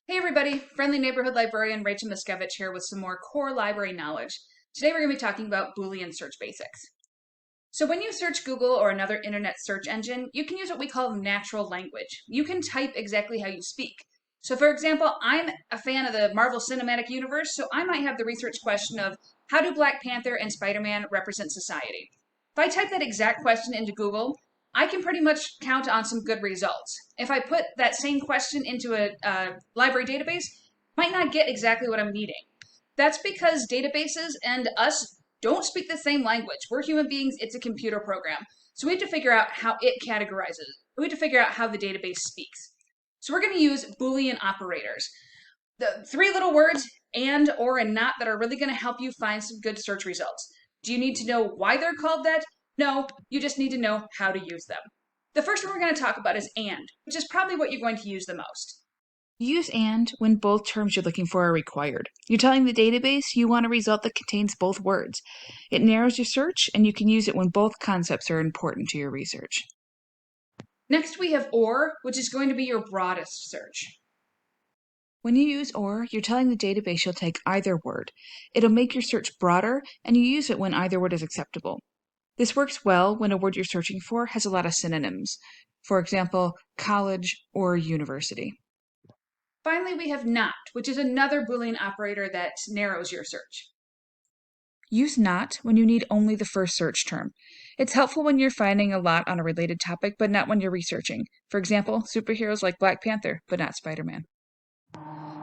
Hey everybody, friendly neighborhood librarian Rachel Miskevich here with some more core library knowledge. Today we're going to be talking about Boolean search basics. So when you search Google or another internet search engine, you can use what we call natural language. You can type exactly how you speak. So for example, I'm a fan of the Marvel Cinematic Universe, so I might have the research question of how do Black Panther and Spider-Man represent society? If I type that exact question into Google, I can pretty much count on some good results. If I put that same question into a library database, might not get exactly what I'm needing. That's because databases and us don't speak the same language. We're human beings, it's a computer program. So we have to figure out how it categorizes. We have to figure out how the database speaks. So we're going to use Boolean operators. The three little words, and, or, and not, that are really going to help you find some good search results. Do you need to know why they're called that? No, you just need to know how to use them. The first one we're going to talk about is and, which is probably what you're going to use the most. Use AND when both terms you're looking for are required. You're telling the database you want a result that contains both words. It narrows your search, and you can use it when both concepts are important to your research. Next, we have or, which is going to be your broadest search. When you use OR, you're telling the database you'll take either word. It'll make your search broader, and you use it when either word is acceptable. This works well when a word you're searching for has a lot of synonyms. For example, college or university. Finally, we have not, which is another Boolean operator that narrows your search. Use not when you need only the first search term. It's helpful when you're finding a lot on a related topic, but not when you're researching. For example, superheroes like Black Panther, but not Spider-Man.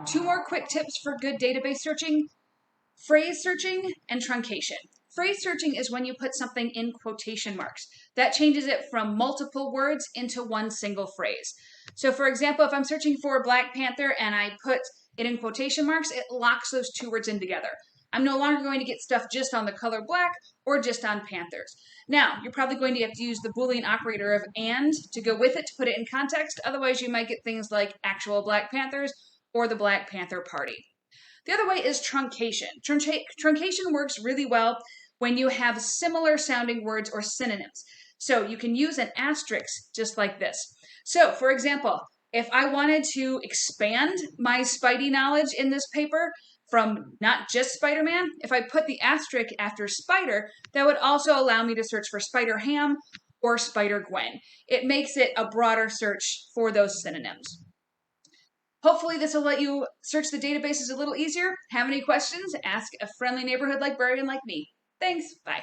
Two more quick tips for good database searching: phrase searching and truncation. Phrase searching is when you put something in quotation marks. That changes it from multiple words into one single phrase. So for example, if I'm searching for Black Panther and I put it in quotation marks, it locks those two words in together. I'm no longer going to get stuff just on the color black or just on Panthers. Now, you're probably going to have to use the Boolean operator of and to go with it to put it in context. Otherwise, you might get things like actual Black Panthers or the Black Panther Party. The other way is truncation. Truncation works really well when you have similar sounding words or synonyms. So you can use an asterisk just like this. So, for example, if I wanted to expand my Spidey knowledge in this paper from not just Spider-Man, if I put the asterisk after Spider, that would also allow me to search for Spider-Ham or Spider-Gwen. It makes it a broader search for those synonyms. Hopefully this will let you search the databases a little easier. Have any questions? Ask a friendly neighborhood librarian like me. Thanks. Bye.